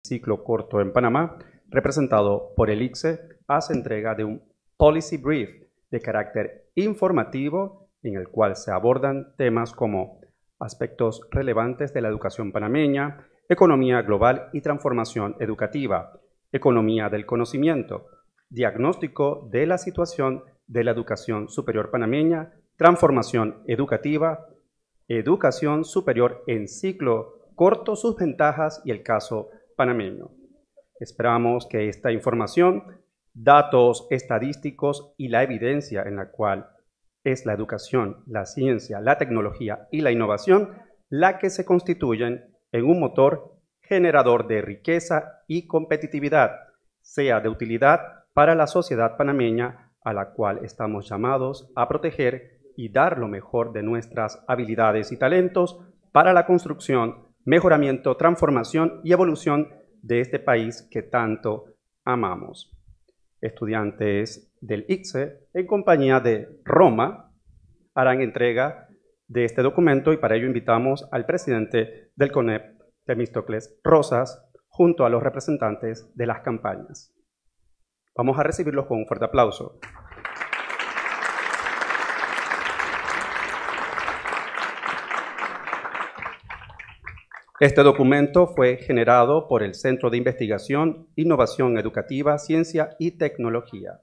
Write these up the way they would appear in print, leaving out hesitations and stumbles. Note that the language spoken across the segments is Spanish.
ciclo corto en Panamá, representado por el ICSE, hace entrega de un Policy Brief de carácter informativo en el cual se abordan temas como aspectos relevantes de la educación panameña, economía global y transformación educativa, economía del conocimiento, diagnóstico de la situación de la educación superior panameña, transformación educativa, educación superior en ciclo corto, sus ventajas y el caso panameño. Esperamos que esta información, datos estadísticos y la evidencia en la cual es la educación, la ciencia, la tecnología y la innovación la que se constituyen en un motor generador de riqueza y competitividad, sea de utilidad para la sociedad panameña a la cual estamos llamados a proteger y dar lo mejor de nuestras habilidades y talentos para la construcción, mejoramiento, transformación y evolución de este país que tanto amamos. Estudiantes del ICSE, en compañía de Roma, harán entrega de este documento y para ello invitamos al presidente del CONEP, Temístocles Rosas, junto a los representantes de las campañas. Vamos a recibirlos con un fuerte aplauso. Este documento fue generado por el Centro de Investigación, Innovación Educativa, Ciencia y Tecnología.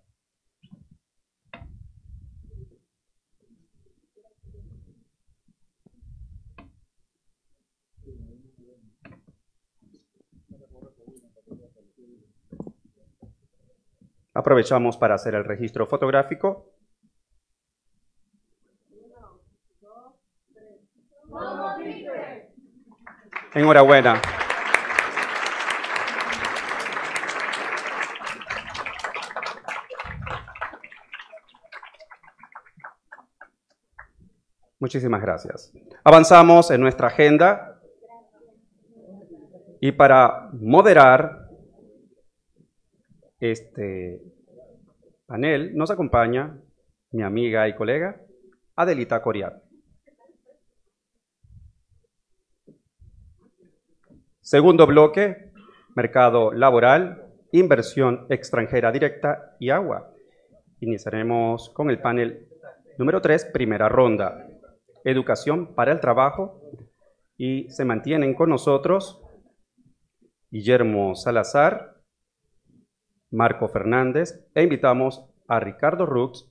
Aprovechamos para hacer el registro fotográfico. Enhorabuena. Muchísimas gracias. Avanzamos en nuestra agenda y para moderar este panel nos acompaña mi amiga y colega Adelita Coriat. Segundo bloque, mercado laboral, inversión extranjera directa y agua. Iniciaremos con el panel número 3, primera ronda, educación para el trabajo, y se mantienen con nosotros Guillermo Salazar, Marco Fernández, e invitamos a Ricardo Rux,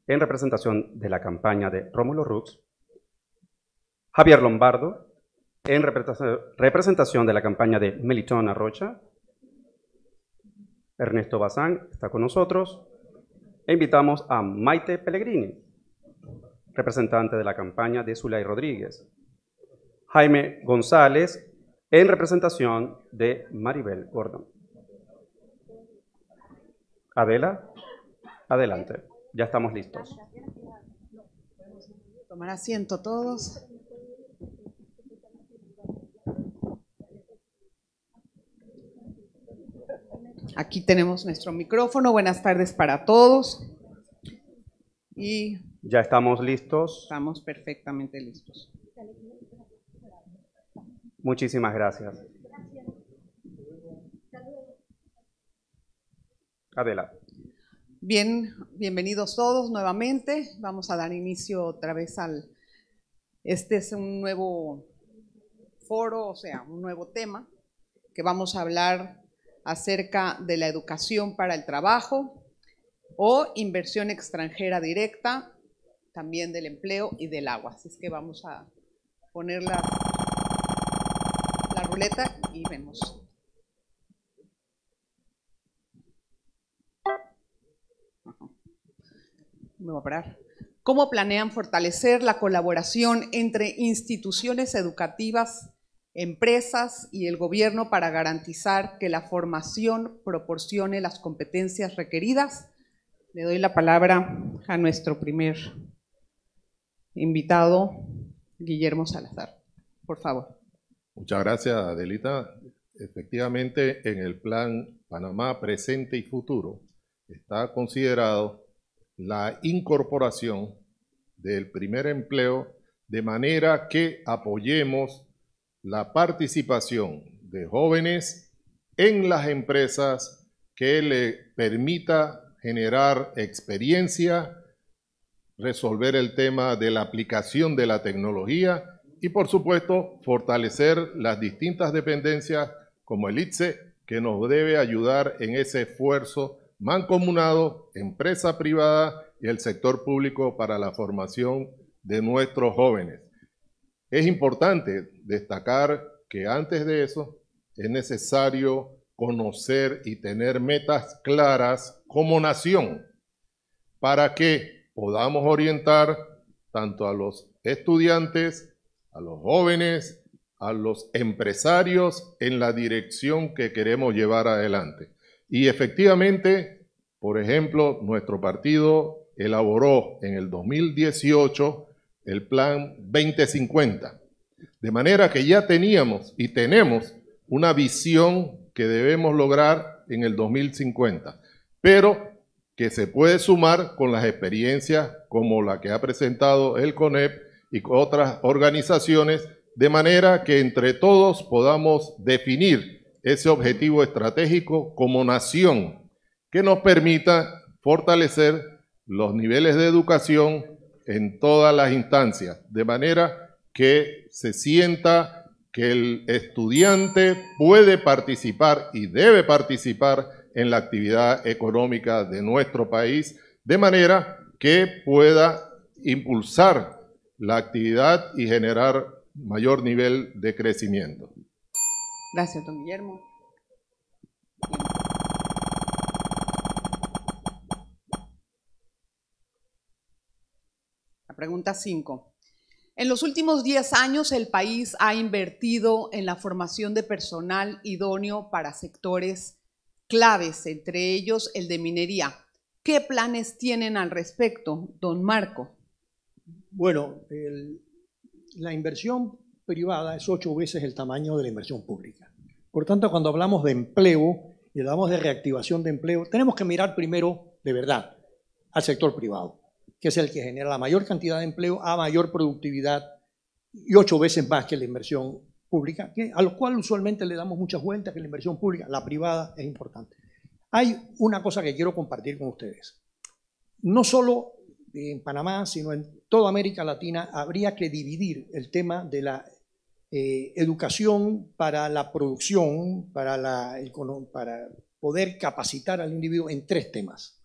en representación de la campaña de Rómulo Rux, Javier Lombardo, en representación de la campaña de Melitón Arrocha, Ernesto Bazán está con nosotros, e invitamos a Maite Pellegrini, representante de la campaña de Zulay Rodríguez, Jaime González, en representación de Maribel Gordon. Adela, adelante, ya estamos listos. Tomar asiento todos. Aquí tenemos nuestro micrófono. Buenas tardes para todos. Y ya estamos listos. Estamos perfectamente listos. Muchísimas gracias. Adela. Bien, bienvenidos todos nuevamente. Vamos a dar inicio otra vez al... Este es un nuevo foro, o sea, un nuevo tema que vamos a hablar acerca de la educación para el trabajo o inversión extranjera directa, también del empleo y del agua. Así es que vamos a poner la ruleta y vemos. Me voy a parar. ¿Cómo planean fortalecer la colaboración entre instituciones educativas, empresas y el gobierno para garantizar que la formación proporcione las competencias requeridas? Le doy la palabra a nuestro primer invitado, Guillermo Salazar. Por favor. Muchas gracias, Adelita. Efectivamente, en el Plan Panamá Presente y Futuro está considerado la incorporación del primer empleo de manera que apoyemos la participación de jóvenes en las empresas que le permita generar experiencia, resolver el tema de la aplicación de la tecnología y, por supuesto, fortalecer las distintas dependencias como el ITSE, que nos debe ayudar en ese esfuerzo mancomunado, empresa privada y el sector público para la formación de nuestros jóvenes. Es importante destacar que antes de eso es necesario conocer y tener metas claras como nación para que podamos orientar tanto a los estudiantes, a los jóvenes, a los empresarios en la dirección que queremos llevar adelante. Y efectivamente, por ejemplo, nuestro partido elaboró en el 2018 el Plan 2050, de manera que ya teníamos y tenemos una visión que debemos lograr en el 2050, pero que se puede sumar con las experiencias como la que ha presentado el CONEP y otras organizaciones, de manera que entre todos podamos definir ese objetivo estratégico como nación que nos permita fortalecer los niveles de educación en todas las instancias, de manera que se sienta que el estudiante puede participar y debe participar en la actividad económica de nuestro país, de manera que pueda impulsar la actividad y generar mayor nivel de crecimiento. Gracias, don Guillermo. La pregunta 5. En los últimos 10 años, el país ha invertido en la formación de personal idóneo para sectores claves, entre ellos el de minería. ¿Qué planes tienen al respecto, don Marco? Bueno, la inversión privada es 8 veces el tamaño de la inversión pública. Por tanto, cuando hablamos de empleo y hablamos de reactivación de empleo, tenemos que mirar primero, de verdad, al sector privado, que es el que genera la mayor cantidad de empleo a mayor productividad y 8 veces más que la inversión pública, a lo cual usualmente le damos muchas vueltas, que la inversión pública, la privada, es importante. Hay una cosa que quiero compartir con ustedes. No solo en Panamá, sino en toda América Latina, habría que dividir el tema de la educación para la producción, para poder capacitar al individuo en 3 temas.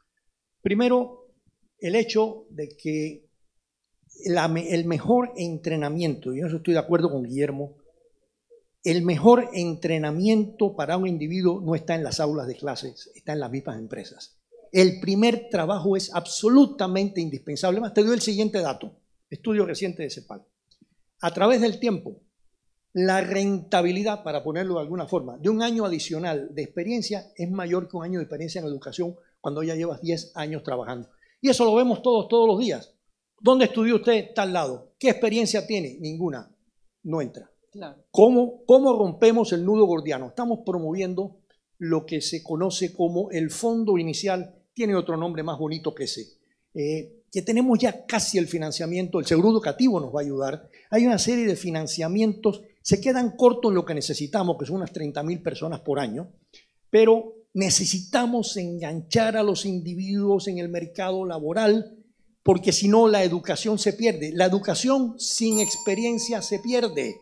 Primero, el hecho de que el mejor entrenamiento, y en eso estoy de acuerdo con Guillermo, el mejor entrenamiento para un individuo no está en las aulas de clases, está en las mismas empresas. El primer trabajo es absolutamente indispensable. Además, te doy el siguiente dato, estudio reciente de CEPAL. A través del tiempo, la rentabilidad, para ponerlo de alguna forma, de un año adicional de experiencia es mayor que un año de experiencia en educación cuando ya llevas 10 años trabajando. Y eso lo vemos todos los días. ¿Dónde estudió usted tal lado? ¿Qué experiencia tiene? Ninguna. No entra. Claro. ¿Cómo rompemos el nudo gordiano? Estamos promoviendo lo que se conoce como el fondo inicial, tiene otro nombre más bonito que ese, que tenemos ya casi el financiamiento, el seguro educativo nos va a ayudar. Hay una serie de financiamientos, se quedan cortos en lo que necesitamos, que son unas 30.000 personas por año, pero necesitamos enganchar a los individuos en el mercado laboral, porque si no la educación se pierde. La educación sin experiencia se pierde.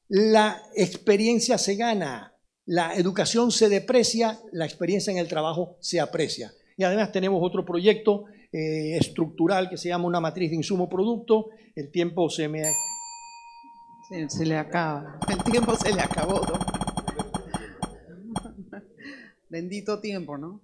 La experiencia se gana, la educación se deprecia, la experiencia en el trabajo se aprecia. Y además tenemos otro proyecto estructural que se llama una matriz de insumo-producto. El tiempo se le acaba. El tiempo se le acabó, ¿no? Bendito tiempo, ¿no?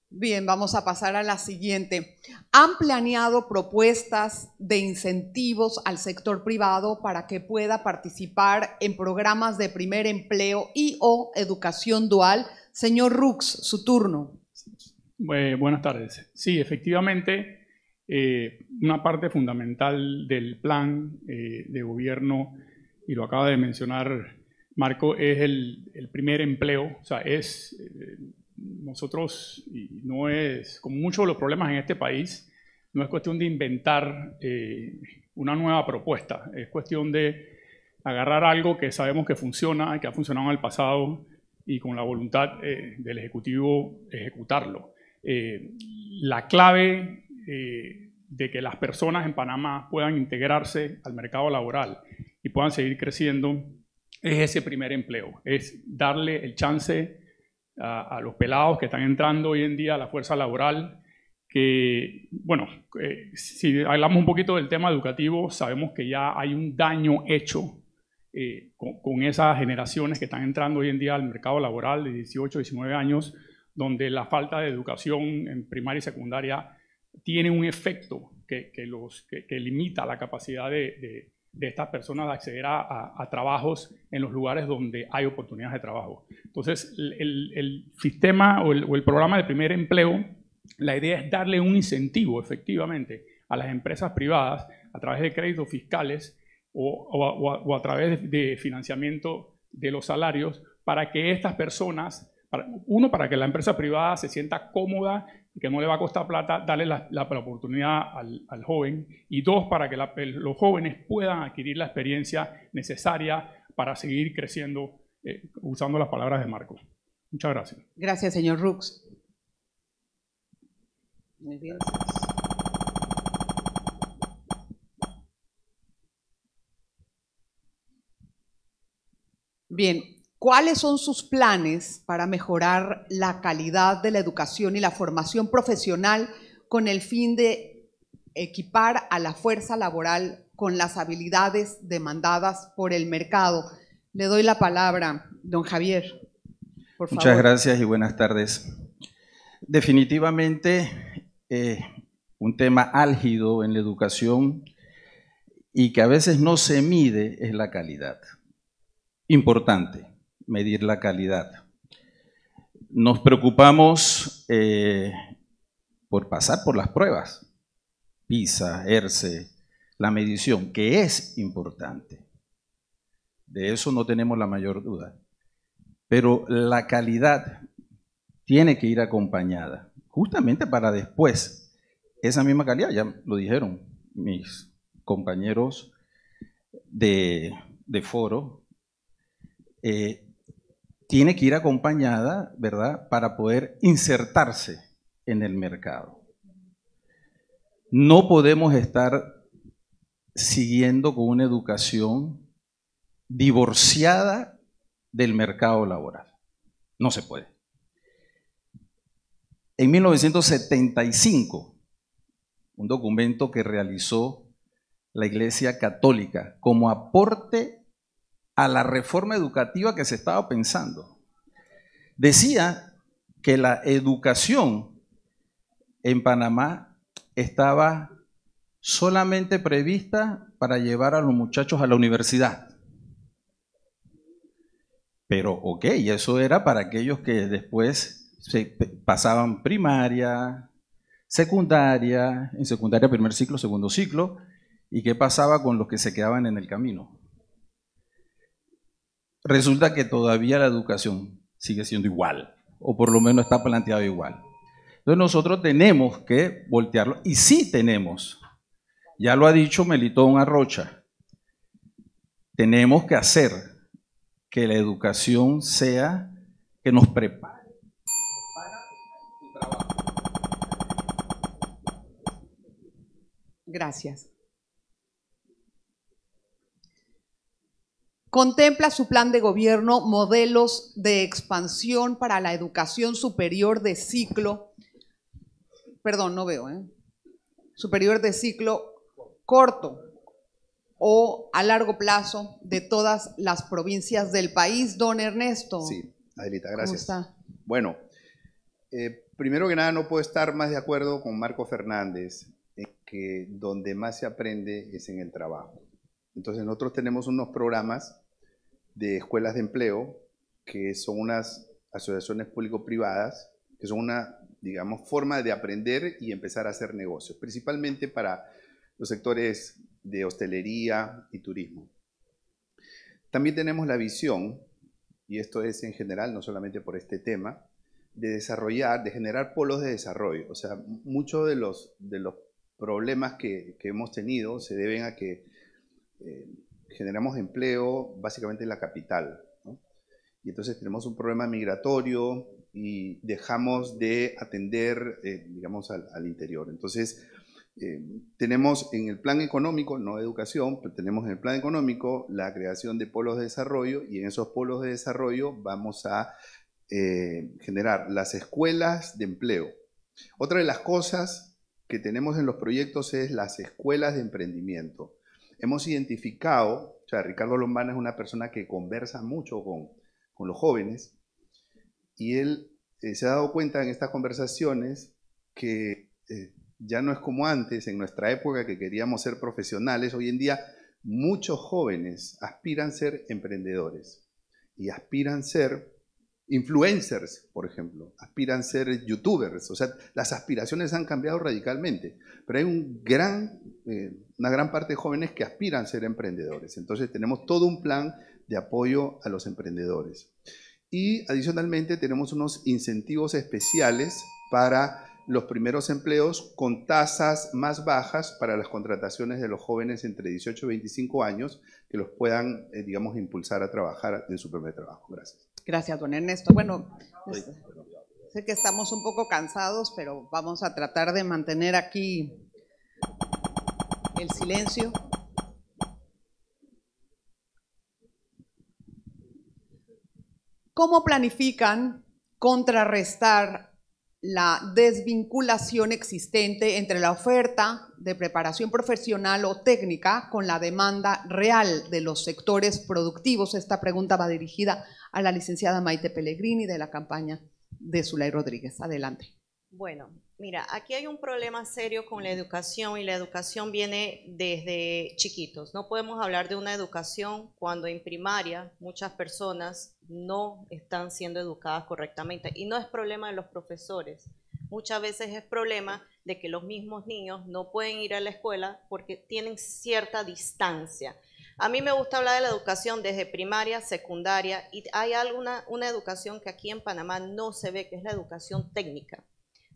Bien, vamos a pasar a la siguiente. ¿Han planeado propuestas de incentivos al sector privado para que pueda participar en programas de primer empleo y o educación dual? Señor Rux, su turno. Buenas tardes. Sí, efectivamente, una parte fundamental del plan de gobierno, y lo acaba de mencionar Marco, es el primer empleo. O sea, es... nosotros, y no es, como muchos de los problemas en este país, no es cuestión de inventar una nueva propuesta, es cuestión de agarrar algo que sabemos que funciona, que ha funcionado en el pasado y con la voluntad del Ejecutivo ejecutarlo. La clave de que las personas en Panamá puedan integrarse al mercado laboral y puedan seguir creciendo es ese primer empleo, es darle el chance a los pelados que están entrando hoy en día a la fuerza laboral, que, bueno, si hablamos un poquito del tema educativo, sabemos que ya hay un daño hecho con esas generaciones que están entrando hoy en día al mercado laboral de 18, 19 años, donde la falta de educación en primaria y secundaria tiene un efecto que limita la capacidad de estas personas de acceder a trabajos en los lugares donde hay oportunidades de trabajo. Entonces, el sistema o el programa de primer empleo, la idea es darle un incentivo efectivamente a las empresas privadas a través de créditos fiscales o a través de financiamiento de los salarios para que estas personas, para que la empresa privada se sienta cómoda y que no le va a costar plata darle la oportunidad al joven, y dos, para que los jóvenes puedan adquirir la experiencia necesaria para seguir creciendo, usando las palabras de Marco. Muchas gracias. Gracias, señor Rux. Muy bien. Bien, ¿cuáles son sus planes para mejorar la calidad de la educación y la formación profesional con el fin de equipar a la fuerza laboral con las habilidades demandadas por el mercado? Le doy la palabra, don Javier, por favor. Muchas gracias y buenas tardes. Definitivamente un tema álgido en la educación y que a veces no se mide es la calidad. Importante medir la calidad. Nos preocupamos por pasar por las pruebas, PISA, ERCE, la medición, que es importante. De eso no tenemos la mayor duda. Pero la calidad tiene que ir acompañada, justamente para después, esa misma calidad, ya lo dijeron mis compañeros de foro, tiene que ir acompañada, ¿verdad?, para poder insertarse en el mercado. No podemos estar siguiendo con una educación divorciada del mercado laboral. No se puede. En 1975, un documento que realizó la Iglesia Católica como aporte a la reforma educativa que se estaba pensando, decía que la educación en Panamá estaba solamente prevista para llevar a los muchachos a la universidad. Pero, ok, eso era para aquellos que después pasaban primaria, secundaria, en secundaria primer ciclo, segundo ciclo, y qué pasaba con los que se quedaban en el camino. Resulta que todavía la educación sigue siendo igual, o por lo menos está planteado igual. Entonces nosotros tenemos que voltearlo, y sí tenemos, ya lo ha dicho Melitón Arrocha, tenemos que hacer que la educación sea, que nos prepare para el trabajo. Gracias. ¿Contempla su plan de gobierno modelos de expansión para la educación superior de ciclo? Perdón, no veo, superior de ciclo corto o a largo plazo de todas las provincias del país, don Ernesto? Sí, Adelita, gracias. ¿Cómo está? Bueno, primero que nada no puedo estar más de acuerdo con Marco Fernández en que donde más se aprende es en el trabajo. Entonces nosotros tenemos unos programas de escuelas de empleo que son unas asociaciones público-privadas, que son una, digamos, forma de aprender y empezar a hacer negocios, principalmente para los sectores de hostelería y turismo. También tenemos la visión, y esto es en general, no solamente por este tema, de desarrollar, de generar polos de desarrollo. O sea, muchos de los problemas que hemos tenido se deben a que generamos empleo básicamente en la capital, ¿no? Y entonces tenemos un problema migratorio y dejamos de atender, digamos, al interior. Entonces, tenemos en el plan económico, no educación, pero tenemos en el plan económico la creación de polos de desarrollo, y en esos polos de desarrollo vamos a generar las escuelas de empleo. Otra de las cosas que tenemos en los proyectos es las escuelas de emprendimiento. Hemos identificado, o sea, Ricardo Lombana es una persona que conversa mucho con los jóvenes, y él se ha dado cuenta en estas conversaciones que ya no es como antes, en nuestra época que queríamos ser profesionales. Hoy en día muchos jóvenes aspiran a ser emprendedores y aspiran a ser influencers, por ejemplo, aspiran a ser youtubers. O sea, las aspiraciones han cambiado radicalmente, pero hay una gran parte de jóvenes que aspiran a ser emprendedores. Entonces tenemos todo un plan de apoyo a los emprendedores. Y adicionalmente tenemos unos incentivos especiales para los primeros empleos con tasas más bajas para las contrataciones de los jóvenes entre 18 y 25 años, que los puedan, digamos, impulsar a trabajar en su primer trabajo. Gracias. Gracias, don Ernesto. Bueno, sé que estamos un poco cansados, pero vamos a tratar de mantener aquí el silencio. ¿Cómo planifican contrarrestar la desvinculación existente entre la oferta de preparación profesional o técnica con la demanda real de los sectores productivos? Esta pregunta va dirigida a la licenciada Maite Pellegrini de la campaña de Zulay Rodríguez. Adelante. Bueno, mira, aquí hay un problema serio con la educación, y la educación viene desde chiquitos. No podemos hablar de una educación cuando en primaria muchas personas no están siendo educadas correctamente. Y no es problema de los profesores. Muchas veces es problema de que los mismos niños no pueden ir a la escuela porque tienen cierta distancia. A mí me gusta hablar de la educación desde primaria, secundaria, y hay una educación que aquí en Panamá no se ve, que es la educación técnica.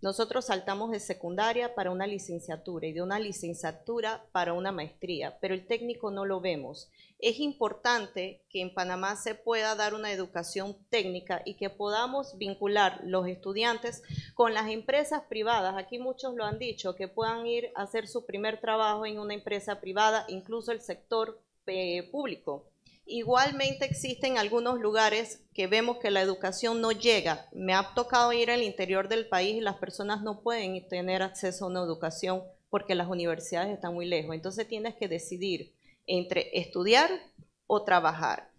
Nosotros saltamos de secundaria para una licenciatura y de una licenciatura para una maestría, pero el técnico no lo vemos. Es importante que en Panamá se pueda dar una educación técnica y que podamos vincular los estudiantes con las empresas privadas. Aquí muchos lo han dicho, que puedan ir a hacer su primer trabajo en una empresa privada, incluso el sector público. Igualmente existen algunos lugares que vemos que la educación no llega. Me ha tocado ir al interior del país y las personas no pueden tener acceso a una educación porque las universidades están muy lejos. Entonces tienes que decidir entre estudiar o trabajar.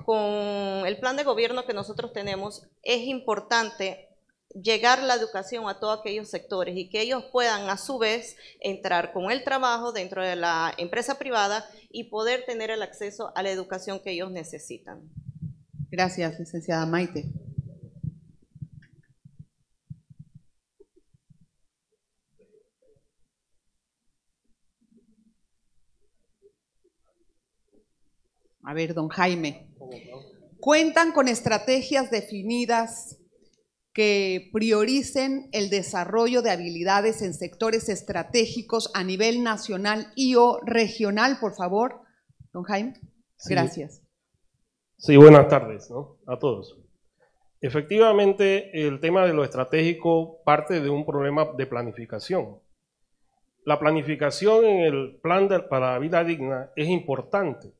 Con el plan de gobierno que nosotros tenemos, es importante llegar la educación a todos aquellos sectores y que ellos puedan a su vez entrar con el trabajo dentro de la empresa privada y poder tener el acceso a la educación que ellos necesitan. Gracias, licenciada Maite. A ver, don Jaime, ¿cuentan con estrategias definidas que prioricen el desarrollo de habilidades en sectores estratégicos a nivel nacional y o regional, por favor? Don Jaime, gracias. Sí, buenas tardes, ¿no?, a todos. Efectivamente, el tema de lo estratégico parte de un problema de planificación. La planificación en el plan para la vida digna es importante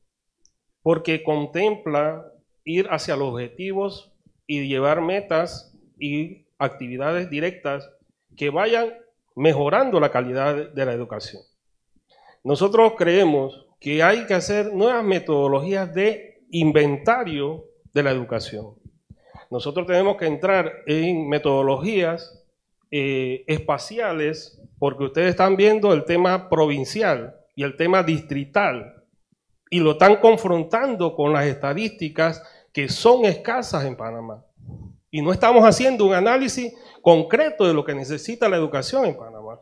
porque contempla ir hacia los objetivos y llevar metas y actividades directas que vayan mejorando la calidad de la educación. Nosotros creemos que hay que hacer nuevas metodologías de inventario de la educación. Nosotros tenemos que entrar en metodologías espaciales, porque ustedes están viendo el tema provincial y el tema distrital, y lo están confrontando con las estadísticas que son escasas en Panamá. Y no estamos haciendo un análisis concreto de lo que necesita la educación en Panamá.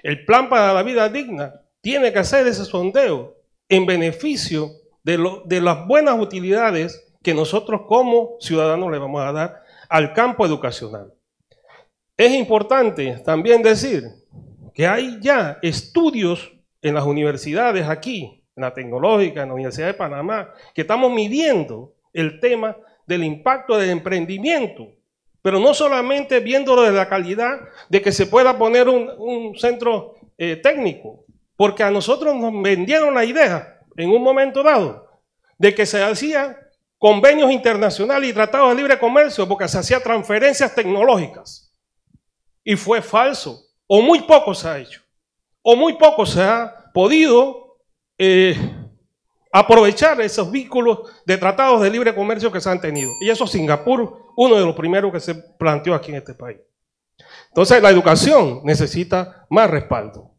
El plan para la vida digna tiene que hacer ese sondeo en beneficio de las buenas utilidades que nosotros como ciudadanos le vamos a dar al campo educacional. Es importante también decir que hay ya estudios en las universidades aquí en la Tecnológica, en la Universidad de Panamá, que estamos midiendo el tema del impacto del emprendimiento, pero no solamente viéndolo de la calidad de que se pueda poner un centro técnico, porque a nosotros nos vendieron la idea en un momento dado de que se hacían convenios internacionales y tratados de libre comercio porque se hacían transferencias tecnológicas. Y fue falso, o muy poco se ha hecho, o muy poco se ha podido aprovechar esos vínculos de tratados de libre comercio que se han tenido. Y eso Singapur, uno de los primeros que se planteó aquí en este país. Entonces la educación necesita más respaldo.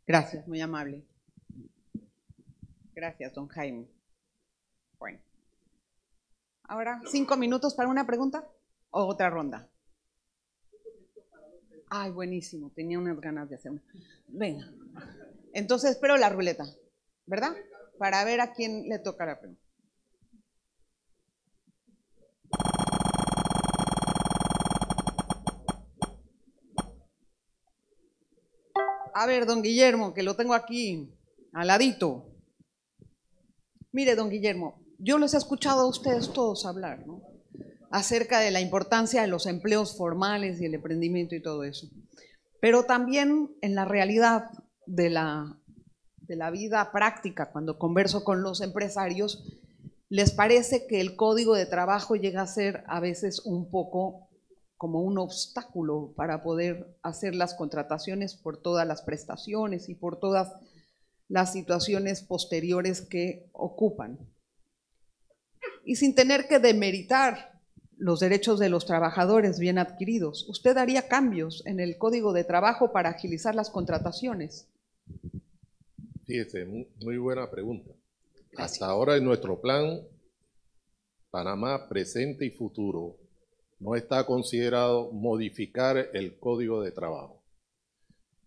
Gracias, muy amable. Gracias, don Jaime. Bueno. Ahora, 5 minutos para una pregunta o otra ronda. Ay, buenísimo, tenía unas ganas de hacer una. Venga. Entonces espero la ruleta, ¿verdad? Para ver a quién le toca la pregunta. A ver, don Guillermo, que lo tengo aquí al ladito. Mire, don Guillermo, yo les he escuchado a ustedes todos hablar, ¿no?, acerca de la importancia de los empleos formales y el emprendimiento y todo eso. Pero también en la realidad de la vida práctica, cuando converso con los empresarios, les parece que el código de trabajo llega a ser a veces un poco como un obstáculo para poder hacer las contrataciones por todas las prestaciones y por todas las situaciones posteriores que ocupan. Y sin tener que demeritar los derechos de los trabajadores bien adquiridos, ¿usted haría cambios en el código de trabajo para agilizar las contrataciones? Fíjese, muy buena pregunta. Hasta ahora en nuestro plan Panamá presente y futuro no está considerado modificar el código de trabajo.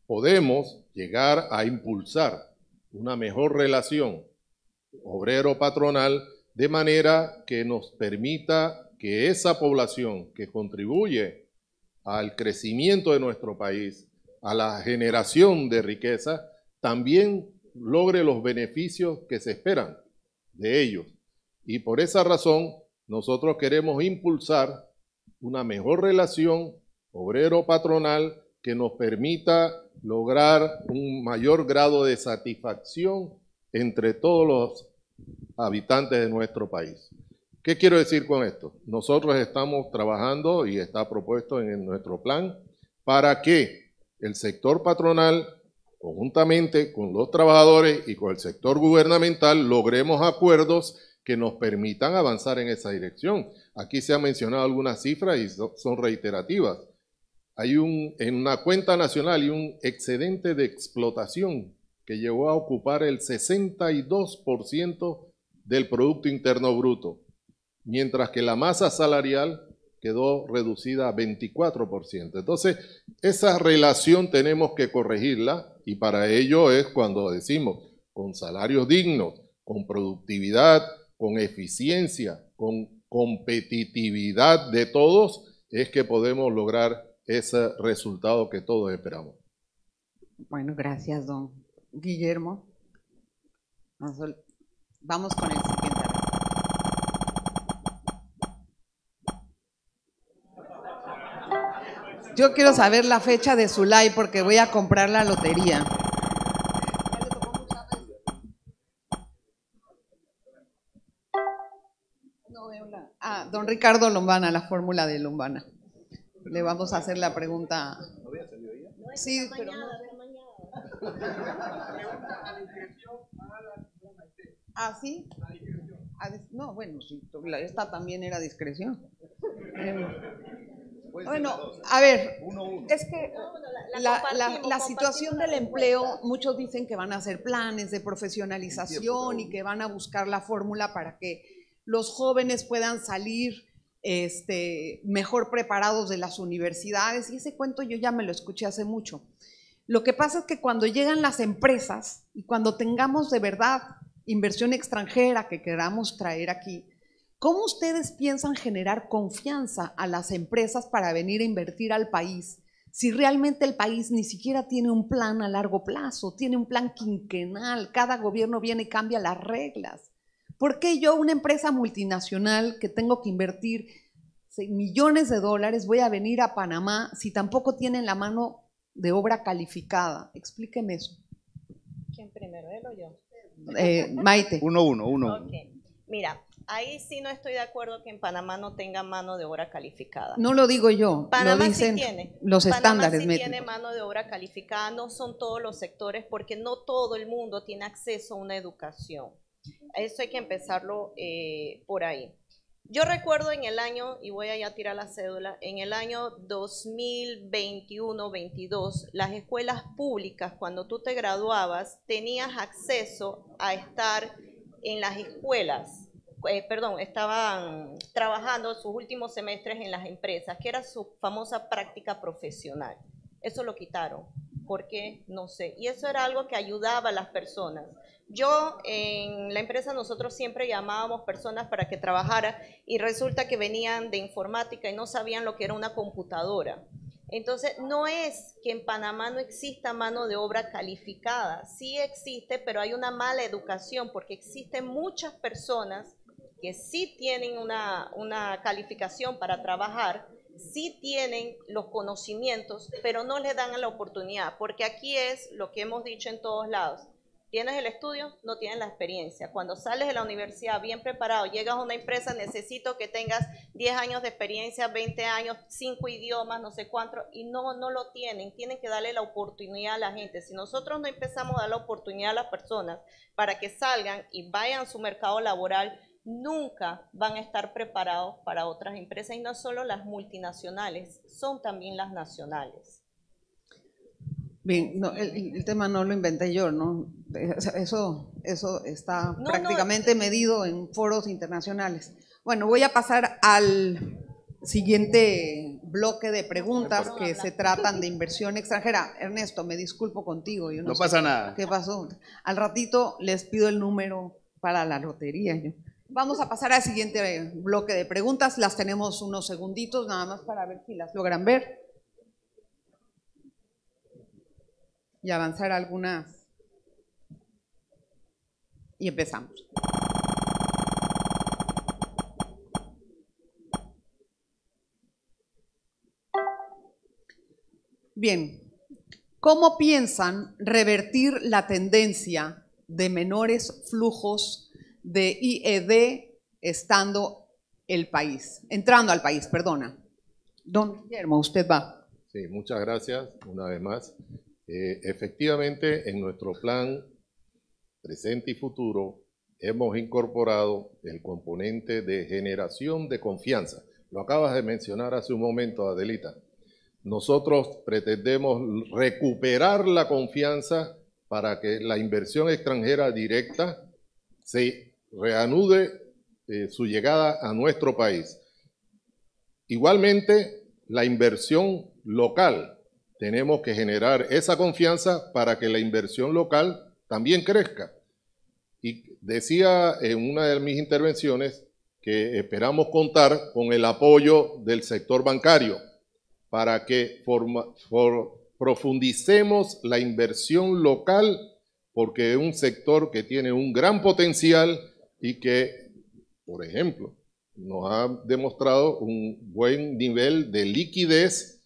Podemos llegar a impulsar una mejor relación obrero-patronal de manera que nos permita que esa población que contribuye al crecimiento de nuestro país, a la generación de riqueza, también logre los beneficios que se esperan de ellos. Y por esa razón, nosotros queremos impulsar una mejor relación obrero-patronal que nos permita lograr un mayor grado de satisfacción entre todos los habitantes de nuestro país. ¿Qué quiero decir con esto? Nosotros estamos trabajando y está propuesto en nuestro plan para que el sector patronal, conjuntamente con los trabajadores y con el sector gubernamental, logremos acuerdos que nos permitan avanzar en esa dirección. Aquí se han mencionado algunas cifras y son reiterativas. Hay en una cuenta nacional y un excedente de explotación que llegó a ocupar el 62% del Producto Interno Bruto, mientras que la masa salarial quedó reducida a 24%. Entonces, esa relación tenemos que corregirla y para ello es cuando decimos con salarios dignos, con productividad, con eficiencia, con competitividad de todos, es que podemos lograr ese resultado que todos esperamos. Bueno, gracias, don Guillermo. Vamos con el siguiente. Yo quiero saber la fecha de su live porque voy a comprar la lotería. Don Ricardo Lombana, la fórmula de Lombana. Le vamos a hacer la pregunta. Sí, pero no. ¿Ah, sí? No, bueno, sí, esta también era discreción. Bueno, a ver, es que la situación del empleo, muchos dicen que van a hacer planes de profesionalización y que van a buscar la fórmula para que los jóvenes puedan salir mejor preparados de las universidades, y ese cuento yo ya me lo escuché hace mucho. Lo que pasa es que cuando llegan las empresas y cuando tengamos de verdad inversión extranjera que queramos traer aquí, ¿cómo ustedes piensan generar confianza a las empresas para venir a invertir al país si realmente el país ni siquiera tiene un plan a largo plazo, tiene un plan quinquenal, cada gobierno viene y cambia las reglas? ¿Por qué yo, una empresa multinacional que tengo que invertir millones de dólares, voy a venir a Panamá si tampoco tienen la mano de obra calificada? Explíqueme eso. ¿Quién primero, él o yo? Maite. Uno. Okay. Mira, ahí sí no estoy de acuerdo que en Panamá no tenga mano de obra calificada. No lo digo yo, Panamá lo dicen sí tiene. los estándares Panamá sí tiene métricos. mano de obra calificada, no son todos los sectores porque no todo el mundo tiene acceso a una educación. Eso hay que empezarlo por ahí. Yo recuerdo en el año, y voy a ya tirar la cédula, en el año 2021-22, las escuelas públicas, cuando tú te graduabas, tenías acceso a estar en las escuelas, estaban trabajando sus últimos semestres en las empresas, que era su famosa práctica profesional. Eso lo quitaron. ¿Por qué? No sé. Y eso era algo que ayudaba a las personas. Yo en la empresa nosotros siempre llamábamos personas para que trabajaran y resulta que venían de informática y no sabían lo que era una computadora. Entonces no es que en Panamá no exista mano de obra calificada, sí existe, pero hay una mala educación porque existen muchas personas que sí tienen una calificación para trabajar, sí tienen los conocimientos, pero no les dan la oportunidad, porque aquí es lo que hemos dicho en todos lados. Tienes el estudio, no tienes la experiencia. Cuando sales de la universidad bien preparado, llegas a una empresa, necesito que tengas 10 años de experiencia, 20 años, 5 idiomas, no sé cuánto, y no lo tienen. Tienen que darle la oportunidad a la gente. Si nosotros no empezamos a dar la oportunidad a las personas para que salgan y vayan a su mercado laboral, nunca van a estar preparados para otras empresas. Y no solo las multinacionales, son también las nacionales. Bien, no, el tema no lo inventé yo, ¿no? Eso está prácticamente medido en foros internacionales. Bueno, voy a pasar al siguiente bloque de preguntas que se tratan de inversión extranjera. Ernesto, me disculpo contigo. Yo no sé pasa nada. ¿Qué pasó? Al ratito les pido el número para la lotería. Vamos a pasar al siguiente bloque de preguntas. Las tenemos unos segunditos nada más para ver si las logran ver. Y avanzar algunas. Y empezamos. Bien, ¿cómo piensan revertir la tendencia de menores flujos de IED entrando al país, perdona? Don Guillermo, usted va. Sí, muchas gracias una vez más. Efectivamente, en nuestro plan presente y futuro hemos incorporado el componente de generación de confianza. Lo acabas de mencionar hace un momento, Adelita. Nosotros pretendemos recuperar la confianza para que la inversión extranjera directa se reanude su llegada a nuestro país. Igualmente, la inversión local. Tenemos que generar esa confianza para que la inversión local también crezca. Y decía en una de mis intervenciones que esperamos contar con el apoyo del sector bancario para que profundicemos la inversión local, porque es un sector que tiene un gran potencial y que, por ejemplo, nos ha demostrado un buen nivel de liquidez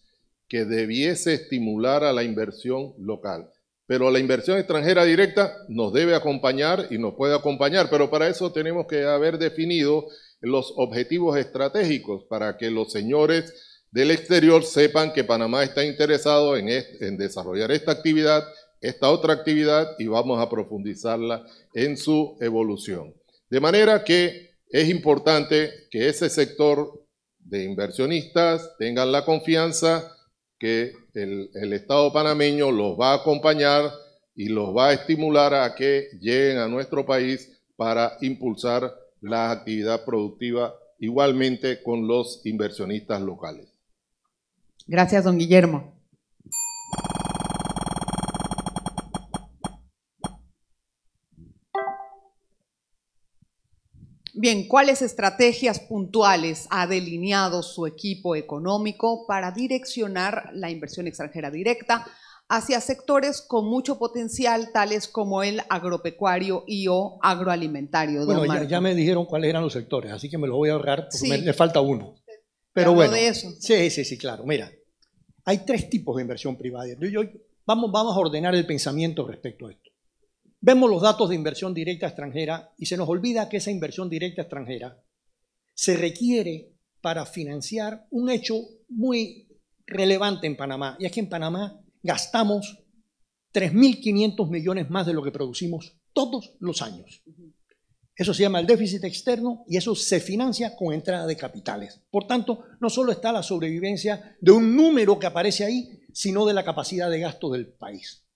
que debiese estimular a la inversión local. Pero la inversión extranjera directa nos debe acompañar y nos puede acompañar, pero para eso tenemos que haber definido los objetivos estratégicos para que los señores del exterior sepan que Panamá está interesado en desarrollar esta actividad, esta otra actividad, y vamos a profundizarla en su evolución. De manera que es importante que ese sector de inversionistas tengan la confianza que el Estado panameño los va a acompañar y los va a estimular a que lleguen a nuestro país para impulsar la actividad productiva igualmente con los inversionistas locales. Gracias, don Guillermo. Bien, ¿cuáles estrategias puntuales ha delineado su equipo económico para direccionar la inversión extranjera directa hacia sectores con mucho potencial, tales como el agropecuario y o agroalimentario? Bueno, ya me dijeron cuáles eran los sectores, así que me lo voy a ahorrar porque Sí. le falta uno. Pero bueno, de eso. sí, claro. Mira, hay tres tipos de inversión privada. Vamos a ordenar el pensamiento respecto a esto. Vemos los datos de inversión directa extranjera y se nos olvida que esa inversión directa extranjera se requiere para financiar un hecho muy relevante en Panamá. Y es que en Panamá gastamos 3.500 millones más de lo que producimos todos los años. Eso se llama el déficit externo y eso se financia con entrada de capitales. Por tanto, no solo está la sobrevivencia de un número que aparece ahí, sino de la capacidad de gasto del país.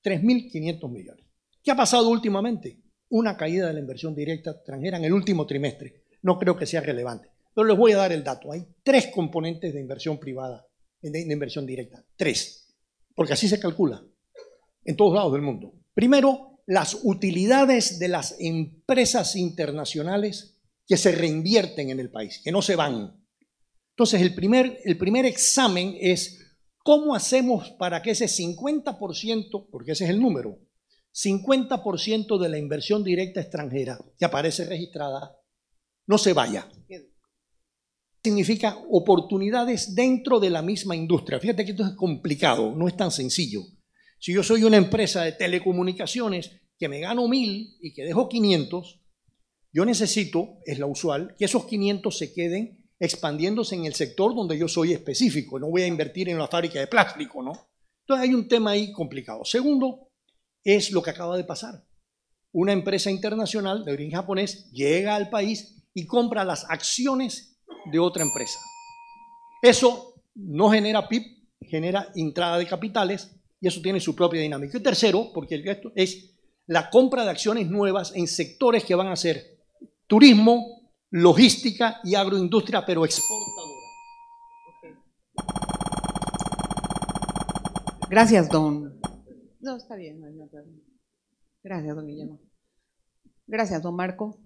3.500 millones. ¿Qué ha pasado últimamente? Una caída de la inversión directa extranjera en el último trimestre. No creo que sea relevante. Pero les voy a dar el dato. Hay tres componentes de inversión privada, de inversión directa. Tres. Porque así se calcula en todos lados del mundo. Primero, las utilidades de las empresas internacionales que se reinvierten en el país, que no se van. Entonces, el primer examen es cómo hacemos para que ese 50%, porque ese es el número, 50% de la inversión directa extranjera que aparece registrada no se vaya. Significa oportunidades dentro de la misma industria. Fíjate que esto es complicado, no es tan sencillo. Si yo soy una empresa de telecomunicaciones que me gano 1.000 y que dejo 500, yo necesito, es la usual, que esos 500 se queden expandiéndose en el sector donde yo soy específico. No voy a invertir en una fábrica de plástico, ¿no? Entonces hay un tema ahí complicado. Segundo, es lo que acaba de pasar. Una empresa internacional de origen japonés llega al país y compra las acciones de otra empresa. Eso no genera PIB, genera entrada de capitales y eso tiene su propia dinámica. Y tercero, porque el resto es la compra de acciones nuevas en sectores que van a ser turismo, logística y agroindustria, pero exportadora. Gracias, don. No, está bien. Gracias, don Guillermo. Gracias, don Marco.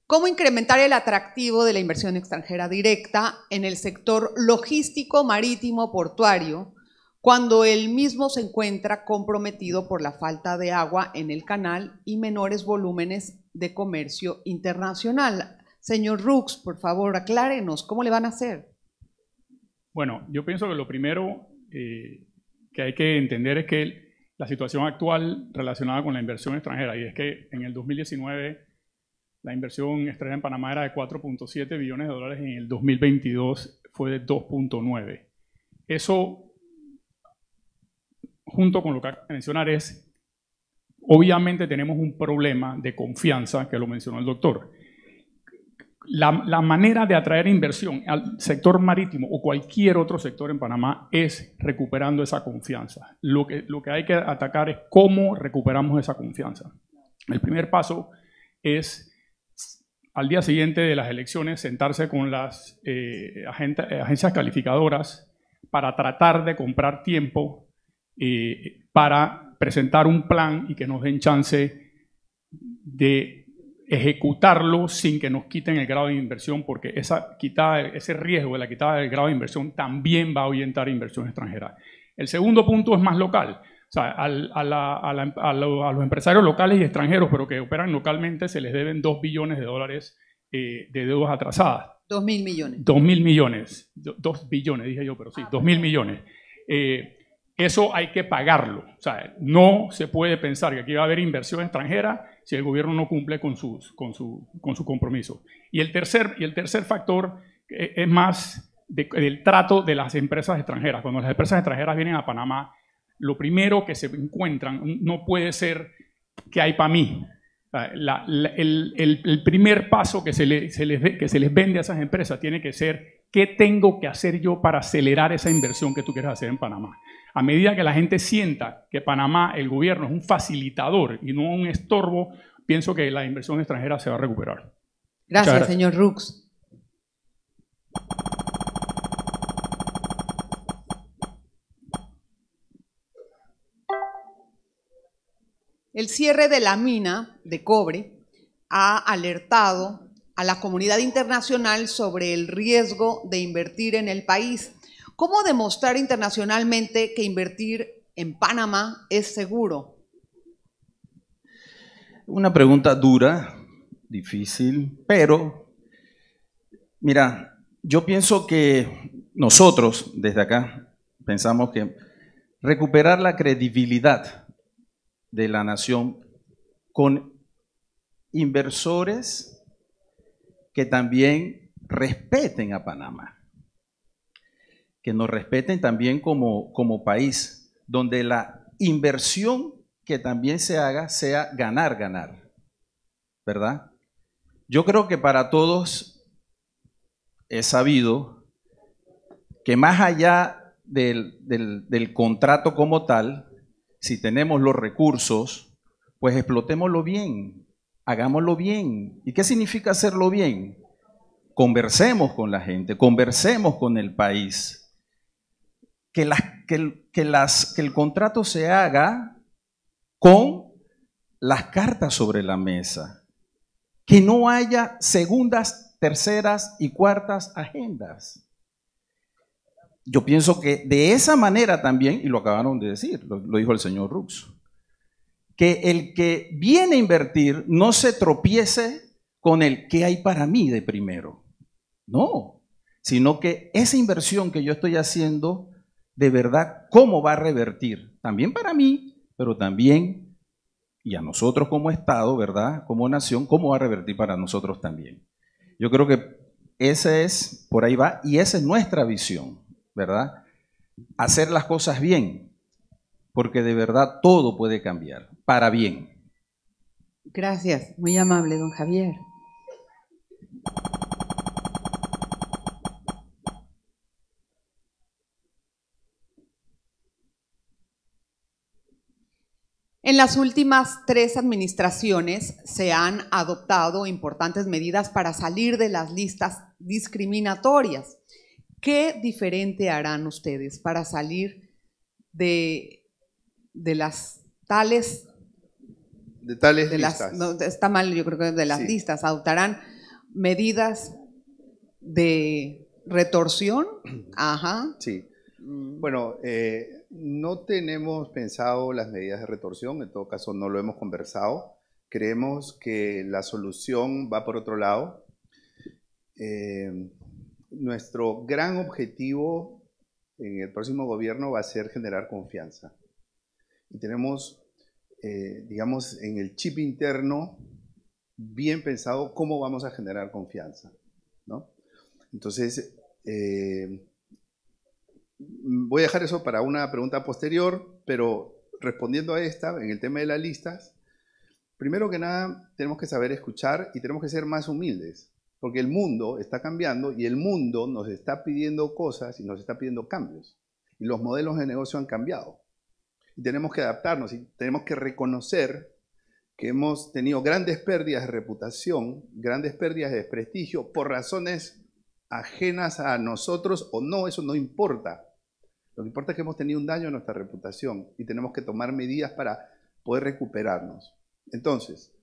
¿Cómo incrementar el atractivo de la inversión extranjera directa en el sector logístico, marítimo, portuario, cuando el mismo se encuentra comprometido por la falta de agua en el canal y menores volúmenes de comercio internacional? Señor Rux, por favor, aclárenos, ¿cómo le van a hacer? Bueno, yo pienso que lo primero que hay que entender es que la situación actual relacionada con la inversión extranjera, y es que en el 2019 la inversión extranjera en Panamá era de 4.7 billones de dólares, en el 2022 fue de 2.9. Eso, junto con lo que acabo de mencionar, es, obviamente tenemos un problema de confianza, que lo mencionó el doctor. La manera de atraer inversión al sector marítimo o cualquier otro sector en Panamá es recuperando esa confianza. Lo que hay que atacar es cómo recuperamos esa confianza. El primer paso es, al día siguiente de las elecciones, sentarse con las agencias calificadoras para tratar de comprar tiempo para presentar un plan y que nos den chance de ejecutarlo sin que nos quiten el grado de inversión, porque ese riesgo de la quitada del grado de inversión también va a ahuyentar inversión extranjera. El segundo punto es más local. O sea, a los empresarios locales y extranjeros, pero que operan localmente, se les deben 2 billones de dólares de deudas atrasadas. 2.000 millones. 2.000 millones. 2 billones, dije yo, pero sí, 2.000 millones. Eso hay que pagarlo. O sea, no se puede pensar que aquí va a haber inversión extranjera si el gobierno no cumple con su compromiso. Y el tercer factor es más del trato de las empresas extranjeras. Cuando las empresas extranjeras vienen a Panamá, lo primero que se encuentran no puede ser ¿qué hay para mí? El primer paso que se les vende a esas empresas tiene que ser ¿qué tengo que hacer yo para acelerar esa inversión que tú quieres hacer en Panamá? A medida que la gente sienta que Panamá, el gobierno, es un facilitador y no un estorbo, pienso que la inversión extranjera se va a recuperar. Gracias, señor Rux. El cierre de la mina de cobre ha alertado a la comunidad internacional sobre el riesgo de invertir en el país. ¿Cómo demostrar internacionalmente que invertir en Panamá es seguro? Una pregunta dura, difícil, pero mira, yo pienso que nosotros desde acá pensamos que recuperar la credibilidad de la nación con inversores que también respeten a Panamá, que nos respeten también como país, donde la inversión que también se haga sea ganar, ganar, ¿verdad? Yo creo que para todos es sabido que más allá del contrato como tal, si tenemos los recursos, pues explotémoslo bien, hagámoslo bien. ¿Y qué significa hacerlo bien? Conversemos con la gente, conversemos con el país. Que el contrato se haga con las cartas sobre la mesa. Que no haya segundas, terceras y cuartas agendas. Yo pienso que de esa manera también, y lo acabaron de decir, lo dijo el señor Rux, que el que viene a invertir no se tropiece con el ¿qué hay para mí de primero? No, sino que esa inversión que yo estoy haciendo, de verdad, ¿cómo va a revertir? También para mí, pero también, y a nosotros como Estado, ¿verdad? Como nación, ¿cómo va a revertir para nosotros también? Yo creo que ese es, por ahí va, y esa es nuestra visión, ¿verdad? Hacer las cosas bien, porque de verdad todo puede cambiar, para bien. Gracias, muy amable, don Javier. En las últimas 3 administraciones se han adoptado importantes medidas para salir de las listas discriminatorias. ¿Qué diferente harán ustedes para salir de las tales... De tales listas. No, está mal, yo creo que de las listas. ¿Adoptarán medidas de retorsión? Ajá. Sí. Bueno, no tenemos pensado las medidas de retorsión, en todo caso no lo hemos conversado. Creemos que la solución va por otro lado. Nuestro gran objetivo en el próximo gobierno va a ser generar confianza. Y tenemos, digamos, en el chip interno bien pensado cómo vamos a generar confianza, ¿no? Entonces, voy a dejar eso para una pregunta posterior, pero respondiendo a esta, en el tema de las listas, primero que nada tenemos que saber escuchar y tenemos que ser más humildes, porque el mundo está cambiando y el mundo nos está pidiendo cosas y nos está pidiendo cambios. Y los modelos de negocio han cambiado. Y tenemos que adaptarnos y tenemos que reconocer que hemos tenido grandes pérdidas de reputación, grandes pérdidas de prestigio por razones ajenas a nosotros o no, eso no importa. Lo que importa es que hemos tenido un daño a nuestra reputación y tenemos que tomar medidas para poder recuperarnos. Entonces,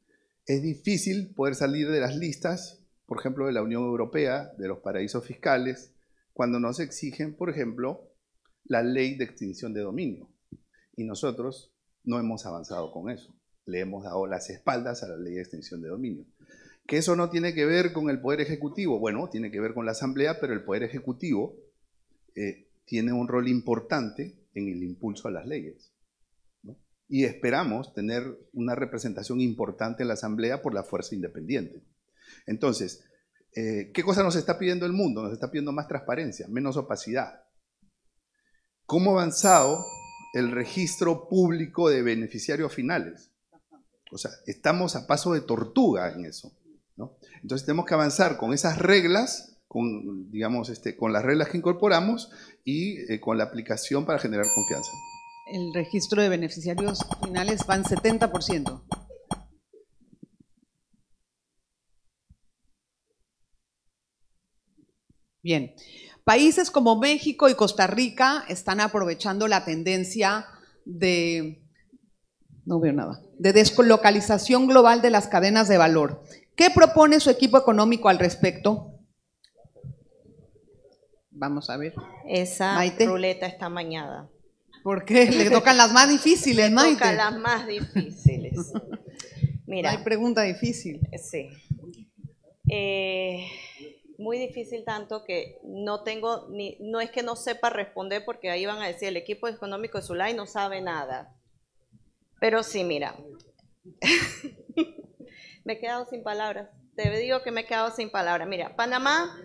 es difícil poder salir de las listas, por ejemplo, de la Unión Europea, de los paraísos fiscales, cuando nos exigen, por ejemplo, la ley de extinción de dominio. Y nosotros no hemos avanzado con eso. Le hemos dado las espaldas a la ley de extinción de dominio. Que eso no tiene que ver con el Poder Ejecutivo. Bueno, tiene que ver con la Asamblea, pero el Poder Ejecutivo tiene un rol importante en el impulso a las leyes, ¿no? Y esperamos tener una representación importante en la Asamblea por la fuerza independiente. Entonces, ¿qué cosa nos está pidiendo el mundo? Nos está pidiendo más transparencia, menos opacidad. ¿Cómo ha avanzado el registro público de beneficiarios finales? O sea, estamos a paso de tortuga en eso, ¿no? Entonces tenemos que avanzar con esas reglas, con, digamos, con las reglas que incorporamos y con la aplicación para generar confianza. El registro de beneficiarios finales va en 70%. Bien. Países como México y Costa Rica están aprovechando la tendencia de... No veo nada. De deslocalización global de las cadenas de valor. ¿Qué propone su equipo económico al respecto? Vamos a ver. Esa Maite. ruleta está mañada. ¿Por qué? Le tocan las más difíciles, Maite. Toca las más difíciles. Mira. No hay pregunta difícil. Sí. Muy difícil tanto que no tengo no es que no sepa responder porque ahí van a decir el equipo económico de Zulay no sabe nada. Pero sí, mira. Me he quedado sin palabras. Te digo que me he quedado sin palabras. Mira, Panamá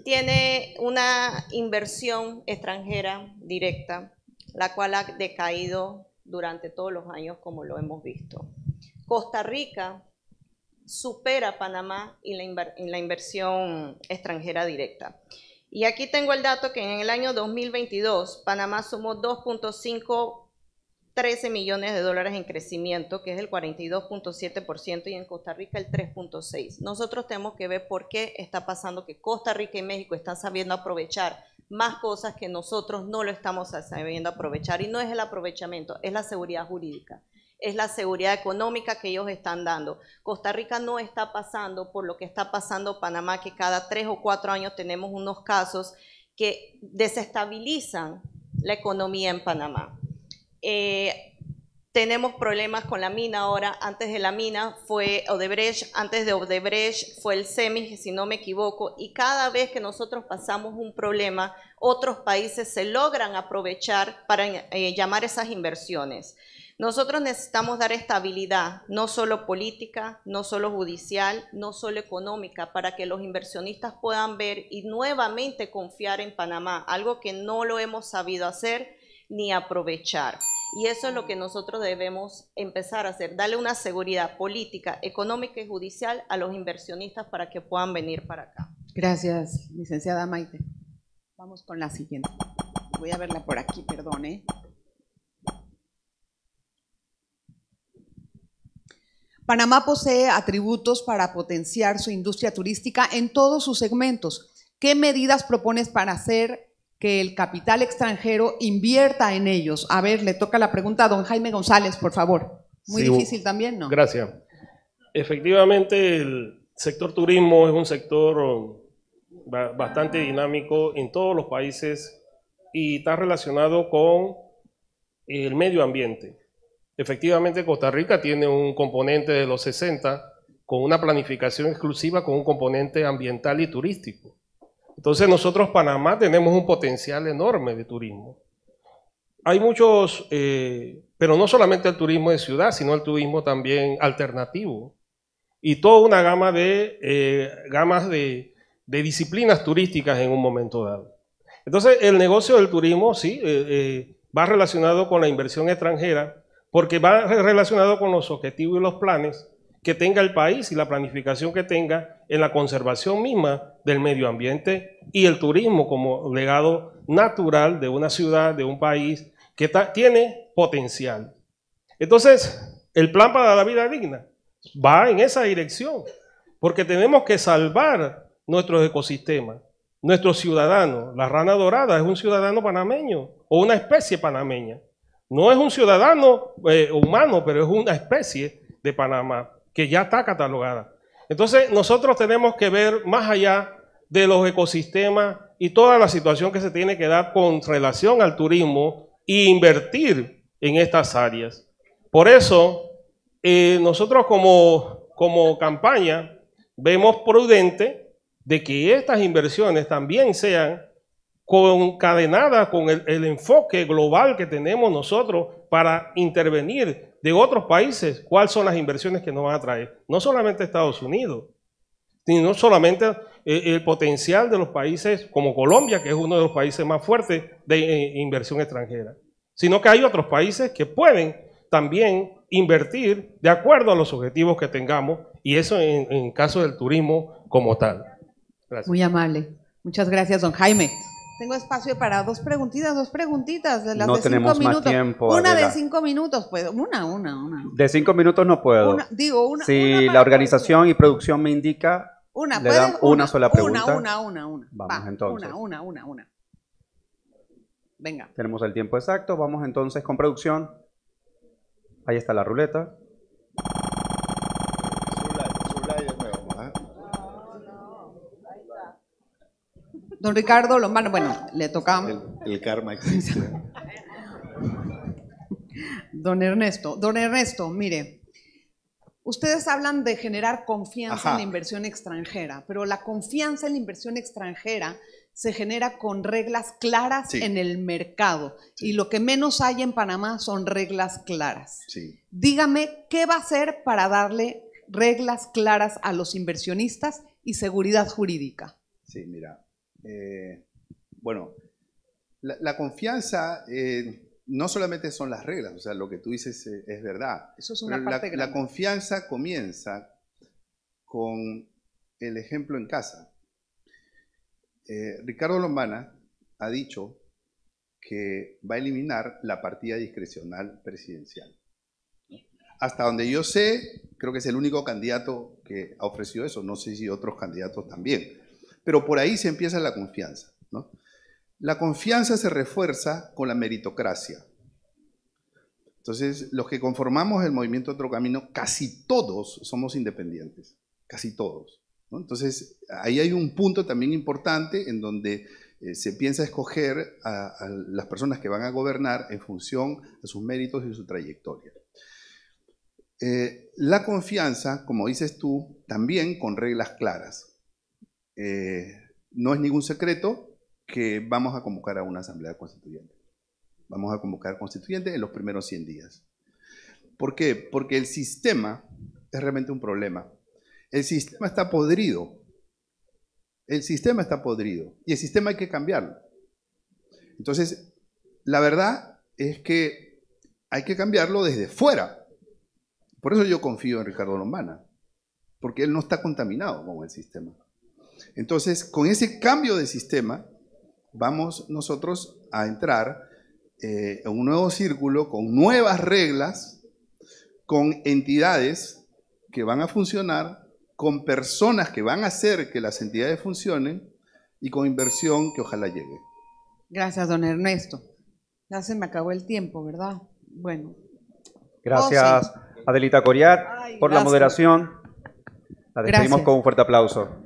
tiene una inversión extranjera directa, la cual ha decaído durante todos los años como lo hemos visto. Costa Rica supera a Panamá en la inversión extranjera directa. Y aquí tengo el dato que en el año 2022 Panamá sumó 2.513 millones de dólares en crecimiento, que es el 42.7%, y en Costa Rica el 3.6%. Nosotros tenemos que ver por qué está pasando que Costa Rica y México están sabiendo aprovechar más cosas que nosotros no lo estamos sabiendo aprovechar. Y no es el aprovechamiento, es la seguridad jurídica. Es la seguridad económica que ellos están dando. Costa Rica no está pasando por lo que está pasando Panamá, que cada 3 o 4 años tenemos unos casos que desestabilizan la economía en Panamá. Tenemos problemas con la mina ahora. Antes de la mina fue Odebrecht, antes de Odebrecht fue el CEMIG, si no me equivoco, y cada vez que nosotros pasamos un problema, otros países se logran aprovechar para llamar esas inversiones. Nosotros necesitamos dar estabilidad, no solo política, no solo judicial, no solo económica, para que los inversionistas puedan ver y nuevamente confiar en Panamá, algo que no lo hemos sabido hacer ni aprovechar. Y eso es lo que nosotros debemos empezar a hacer, darle una seguridad política, económica y judicial a los inversionistas para que puedan venir para acá. Gracias, licenciada Maite. Vamos con la siguiente. Voy a verla por aquí, perdón, Panamá posee atributos para potenciar su industria turística en todos sus segmentos. ¿Qué medidas propones para hacer que el capital extranjero invierta en ellos? A ver, le toca la pregunta a don Jaime González, por favor. Muy difícil también, ¿no? Gracias. Efectivamente, el sector turismo es un sector bastante dinámico en todos los países y está relacionado con el medio ambiente. Efectivamente, Costa Rica tiene un componente de los 60 con una planificación exclusiva con un componente ambiental y turístico. Entonces nosotros, Panamá, tenemos un potencial enorme de turismo. Hay muchos, pero no solamente el turismo de ciudad, sino el turismo también alternativo. Y toda una gama de disciplinas turísticas en un momento dado. Entonces el negocio del turismo, sí, va relacionado con la inversión extranjera, porque va relacionado con los objetivos y los planes que tenga el país y la planificación que tenga en la conservación misma del medio ambiente y el turismo como legado natural de una ciudad, de un país que tiene potencial. Entonces, el plan para la vida digna va en esa dirección, porque tenemos que salvar nuestros ecosistemas, nuestros ciudadanos. La rana dorada es un ciudadano panameño o una especie panameña. No es un ciudadano humano, pero es una especie de Panamá que ya está catalogada. Entonces nosotros tenemos que ver más allá de los ecosistemas y toda la situación que se tiene que dar con relación al turismo e invertir en estas áreas. Por eso nosotros como campaña vemos prudente de que estas inversiones también sean concadenada con el enfoque global que tenemos nosotros para intervenir de otros países, cuáles son las inversiones que nos van a traer. No solamente Estados Unidos, sino solamente el potencial de los países como Colombia, que es uno de los países más fuertes de inversión extranjera, sino que hay otros países que pueden también invertir de acuerdo a los objetivos que tengamos, y eso en caso del turismo como tal. Gracias. Muy amable. Muchas gracias, don Jaime. Tengo espacio para dos preguntitas, de las no de 5 tenemos minutos. más tiempo. Una Adela. de 5 minutos, pues, una. De 5 minutos no puedo. Si la organización y producción me indica, le dan una sola pregunta. Una. Vamos entonces. Una. Venga. Tenemos el tiempo exacto. Vamos entonces con producción. Ahí está la ruleta. Don Ricardo Lombana, bueno, le toca. El karma existe. Don Ernesto, mire, ustedes hablan de generar confianza en la inversión extranjera, pero la confianza en la inversión extranjera se genera con reglas claras en el mercado. Y lo que menos hay en Panamá son reglas claras. Dígame, ¿qué va a hacer para darle reglas claras a los inversionistas y seguridad jurídica? Sí, mira, bueno, la confianza no solamente son las reglas, o sea, lo que tú dices es verdad. Eso es una parte grande. La confianza comienza con el ejemplo en casa. Ricardo Lombana ha dicho que va a eliminar la partida discrecional presidencial. Hasta donde yo sé, creo que es el único candidato que ha ofrecido eso. No sé si otros candidatos también. Pero por ahí se empieza la confianza, ¿no? La confianza se refuerza con la meritocracia. Entonces, los que conformamos el Movimiento Otro Camino, casi todos somos independientes. Casi todos, ¿no? Entonces, ahí hay un punto también importante en donde se piensa escoger a las personas que van a gobernar en función de sus méritos y su trayectoria. La confianza, como dices tú, también con reglas claras. No es ningún secreto que vamos a convocar a una asamblea constituyente. Vamos a convocar constituyentes en los primeros 100 días. ¿Por qué? Porque el sistema es realmente un problema. El sistema está podrido. El sistema está podrido. Y el sistema hay que cambiarlo. Entonces, la verdad es que hay que cambiarlo desde fuera. Por eso yo confío en Ricardo Lombana. Porque él no está contaminado con el sistema. Entonces, con ese cambio de sistema, vamos nosotros a entrar en un nuevo círculo con nuevas reglas, con entidades que van a funcionar, con personas que van a hacer que las entidades funcionen y con inversión que ojalá llegue. Gracias, don Ernesto. Ya se me acabó el tiempo, ¿verdad? Bueno. Gracias, Adelita Coriat, por la moderación. La despedimos con un fuerte aplauso.